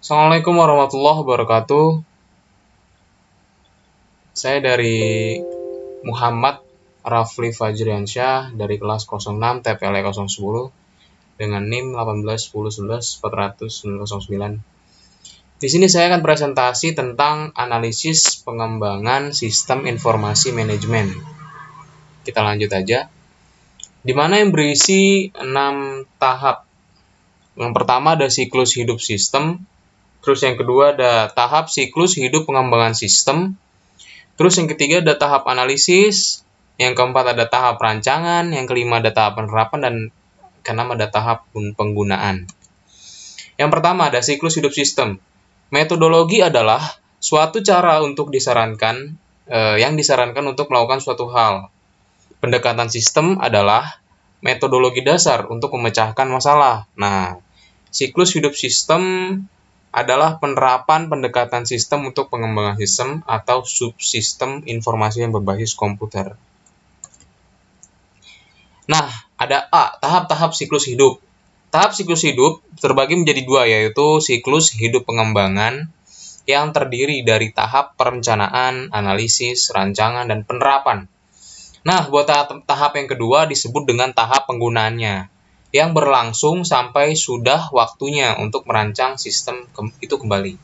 Assalamualaikum warahmatullahi wabarakatuh. Saya dari Muhammad Rafli Fajriansyah dari kelas 06 TPLE 010 dengan NIM 1810111409. Di sini saya akan presentasi tentang analisis pengembangan sistem informasi manajemen. Kita lanjut aja. Di mana yang berisi 6 tahap. Yang pertama ada siklus hidup sistem. Terus yang kedua ada tahap siklus hidup pengembangan sistem. Terus yang ketiga ada tahap analisis, yang keempat ada tahap rancangan, yang kelima ada tahap penerapan, dan keenam ada tahap penggunaan. Yang pertama ada siklus hidup sistem. Metodologi adalah suatu cara untuk yang disarankan untuk melakukan suatu hal. Pendekatan sistem adalah metodologi dasar untuk memecahkan masalah. Nah, siklus hidup sistem adalah penerapan pendekatan sistem untuk pengembangan sistem atau subsistem informasi yang berbasis komputer. Nah, ada tahap-tahap siklus hidup. Tahap siklus hidup terbagi menjadi dua, yaitu siklus hidup pengembangan yang terdiri dari tahap perencanaan, analisis, rancangan, dan penerapan. Nah, buat tahap yang kedua disebut dengan tahap penggunaannya, yang berlangsung sampai sudah waktunya untuk merancang sistem itu kembali.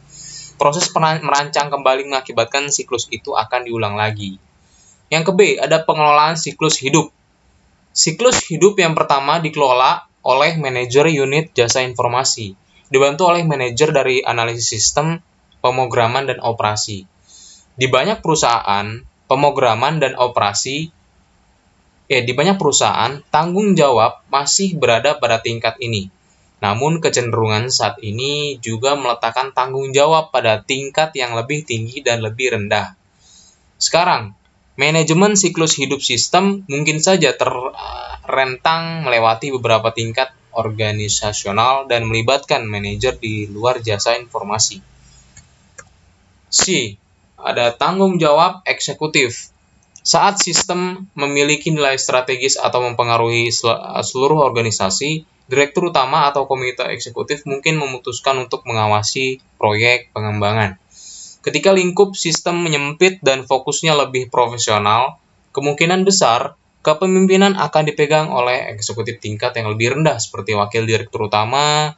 Proses merancang kembali mengakibatkan siklus itu akan diulang lagi. Yang ke B, ada pengelolaan siklus hidup. Siklus hidup yang pertama dikelola oleh manajer unit jasa informasi, dibantu oleh manajer dari analisis sistem, pemrograman, dan operasi. Di banyak perusahaan, pemrograman dan operasi di banyak perusahaan, tanggung jawab masih berada pada tingkat ini. Namun kecenderungan saat ini juga meletakkan tanggung jawab pada tingkat yang lebih tinggi dan lebih rendah. Sekarang, manajemen siklus hidup sistem mungkin saja terrentang melewati beberapa tingkat organisasional dan melibatkan manajer di luar jasa informasi. C. Ada tanggung jawab eksekutif. Saat sistem memiliki nilai strategis atau mempengaruhi seluruh organisasi, direktur utama atau komite eksekutif mungkin memutuskan untuk mengawasi proyek pengembangan. Ketika lingkup sistem menyempit dan fokusnya lebih profesional, kemungkinan besar kepemimpinan akan dipegang oleh eksekutif tingkat yang lebih rendah seperti wakil direktur utama,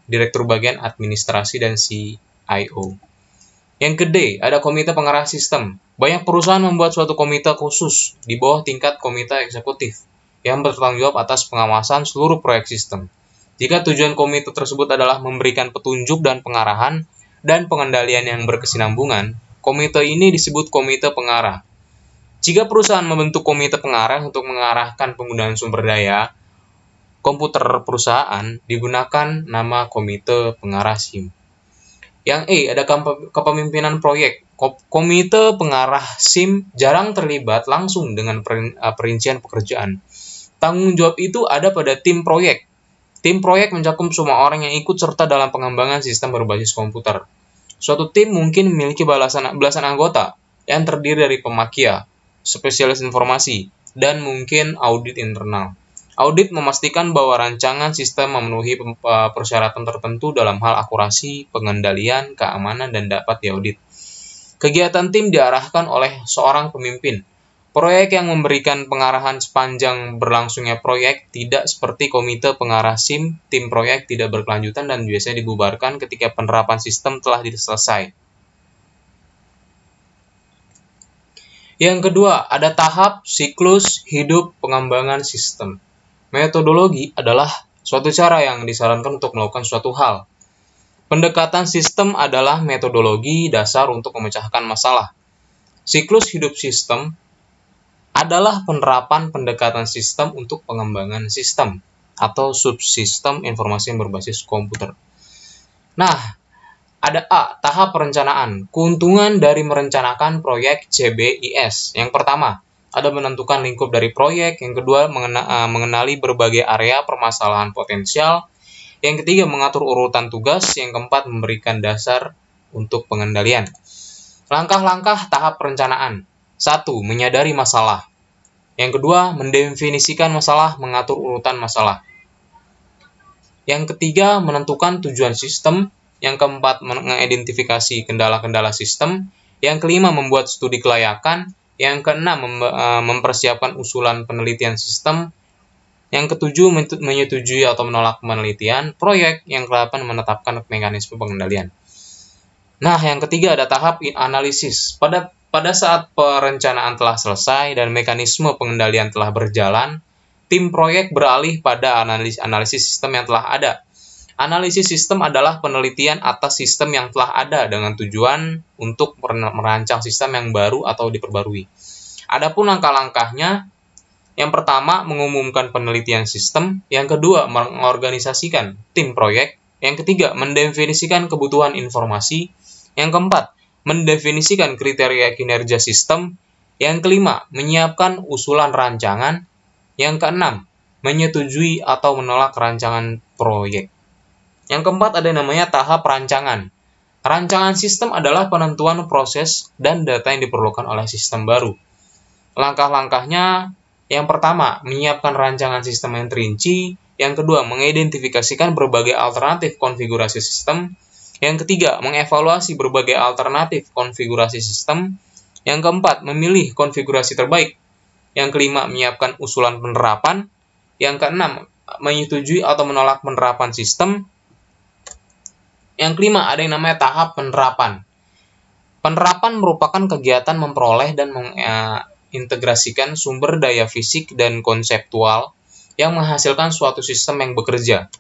direktur bagian administrasi, dan CIO. Yang kedua, ada komite pengarah sistem. Banyak perusahaan membuat suatu komite khusus di bawah tingkat komite eksekutif yang bertanggung jawab atas pengawasan seluruh proyek sistem. Jika tujuan komite tersebut adalah memberikan petunjuk dan pengarahan dan pengendalian yang berkesinambungan, komite ini disebut komite pengarah. Jika perusahaan membentuk komite pengarah untuk mengarahkan penggunaan sumber daya komputer perusahaan, digunakan nama komite pengarah SIM. Yang E, ada kepemimpinan proyek. Komite pengarah SIM jarang terlibat langsung dengan perincian pekerjaan. Tanggung jawab itu ada pada tim proyek. Tim proyek mencakup semua orang yang ikut serta dalam pengembangan sistem berbasis komputer. Suatu tim mungkin memiliki belasan anggota yang terdiri dari pemakia, spesialis informasi, dan mungkin audit internal. Audit memastikan bahwa rancangan sistem memenuhi persyaratan tertentu dalam hal akurasi, pengendalian, keamanan, dan dapat diaudit. Kegiatan tim diarahkan oleh seorang pemimpin. Proyek yang memberikan pengarahan sepanjang berlangsungnya proyek tidak seperti komite pengarah SIM, tim proyek tidak berkelanjutan dan biasanya dibubarkan ketika penerapan sistem telah selesai. Yang kedua, ada tahap siklus hidup pengembangan sistem. Metodologi adalah suatu cara yang disarankan untuk melakukan suatu hal. Pendekatan sistem adalah metodologi dasar untuk memecahkan masalah. Siklus hidup sistem adalah penerapan pendekatan sistem untuk pengembangan sistem atau subsistem informasi yang berbasis komputer. Nah, ada A, tahap perencanaan. Keuntungan dari merencanakan proyek CBIS. Yang pertama, ada menentukan lingkup dari proyek. Yang kedua, mengenali berbagai area permasalahan potensial. Yang ketiga, mengatur urutan tugas. Yang keempat, memberikan dasar untuk pengendalian. Langkah-langkah tahap perencanaan. 1. Menyadari masalah. Yang kedua, mendefinisikan masalah, mengatur urutan masalah. Yang ketiga, menentukan tujuan sistem. Yang keempat, mengidentifikasi kendala-kendala sistem. Yang kelima, membuat studi kelayakan. Yang keenam, mempersiapkan usulan penelitian sistem. Yang ketujuh, menyetujui atau menolak penelitian proyek. Yang kedelapan, menetapkan mekanisme pengendalian. Nah, yang ketiga ada tahap analisis. Pada saat perencanaan telah selesai dan mekanisme pengendalian telah berjalan, tim proyek beralih pada analisis sistem yang telah ada. Analisis sistem adalah penelitian atas sistem yang telah ada dengan tujuan untuk merancang sistem yang baru atau diperbarui. Adapun langkah-langkahnya, yang pertama mengumumkan penelitian sistem, yang kedua mengorganisasikan tim proyek, yang ketiga mendefinisikan kebutuhan informasi, yang keempat mendefinisikan kriteria kinerja sistem, yang kelima menyiapkan usulan rancangan, yang keenam menyetujui atau menolak rancangan proyek. Yang keempat ada yang namanya tahap rancangan. Rancangan sistem adalah penentuan proses dan data yang diperlukan oleh sistem baru. Langkah-langkahnya, yang pertama, menyiapkan rancangan sistem yang terinci. Yang kedua, mengidentifikasikan berbagai alternatif konfigurasi sistem. Yang ketiga, mengevaluasi berbagai alternatif konfigurasi sistem. Yang keempat, memilih konfigurasi terbaik. Yang kelima, menyiapkan usulan penerapan. Yang keenam, menyetujui atau menolak penerapan sistem. Yang kelima, ada yang namanya tahap penerapan. Penerapan merupakan kegiatan memperoleh dan mengintegrasikan sumber daya fisik dan konseptual yang menghasilkan suatu sistem yang bekerja.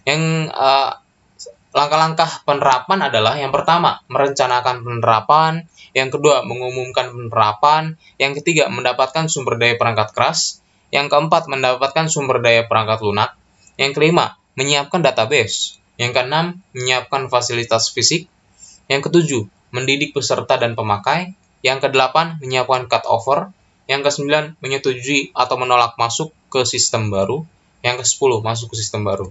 Yang langkah-langkah penerapan adalah yang pertama, merencanakan penerapan, yang kedua, mengumumkan penerapan, yang ketiga, mendapatkan sumber daya perangkat keras, yang keempat, mendapatkan sumber daya perangkat lunak, yang kelima, menyiapkan database, yang keenam, menyiapkan fasilitas fisik, yang ketujuh, mendidik peserta dan pemakai, yang kedelapan, menyiapkan cut-over, yang kesembilan, menyetujui atau menolak masuk ke sistem baru, yang kesepuluh, masuk ke sistem baru.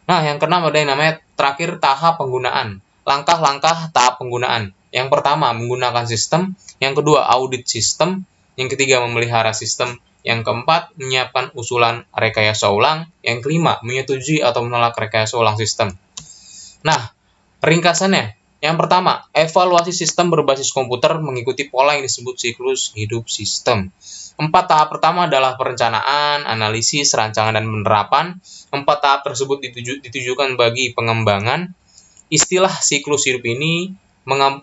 Nah, yang keenam ada yang namanya terakhir tahap penggunaan. Langkah-langkah tahap penggunaan. Yang pertama, menggunakan sistem. Yang kedua, audit sistem. Yang ketiga, memelihara sistem. Yang keempat, menyiapkan usulan rekayasa ulang. Yang kelima, menyetujui atau menolak rekayasa ulang sistem. Nah, ringkasannya. Yang pertama, evaluasi sistem berbasis komputer mengikuti pola yang disebut siklus hidup sistem. 4 tahap pertama adalah perencanaan, analisis, rancangan, dan penerapan. 4 tahap tersebut ditujukan bagi pengembangan. Istilah siklus hidup ini,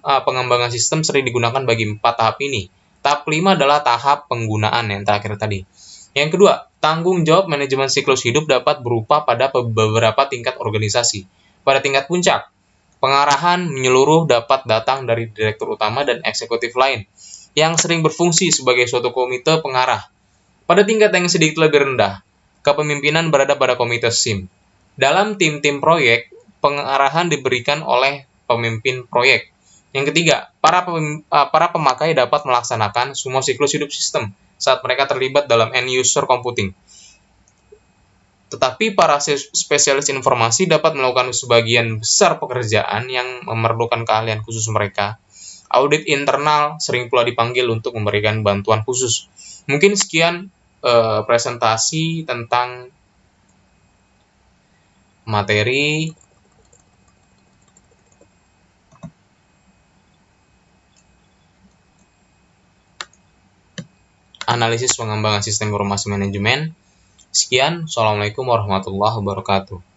pengembangan sistem sering digunakan bagi 4 tahap ini. Tahap kelima adalah tahap penggunaan yang terakhir tadi. Yang kedua, tanggung jawab manajemen siklus hidup dapat berupa pada beberapa tingkat organisasi. Pada tingkat puncak, pengarahan menyeluruh dapat datang dari direktur utama dan eksekutif lain, yang sering berfungsi sebagai suatu komite pengarah. Pada tingkat yang sedikit lebih rendah, kepemimpinan berada pada komite SIM. Dalam tim-tim proyek, pengarahan diberikan oleh pemimpin proyek. Yang ketiga, para pemakai dapat melaksanakan semua siklus hidup sistem saat mereka terlibat dalam end-user computing. Tetapi para spesialis informasi dapat melakukan sebagian besar pekerjaan yang memerlukan keahlian khusus mereka. Audit internal sering pula dipanggil untuk memberikan bantuan khusus. Mungkin sekian presentasi tentang materi analisis pengembangan sistem informasi manajemen. Sekian, Assalamualaikum warahmatullahi wabarakatuh.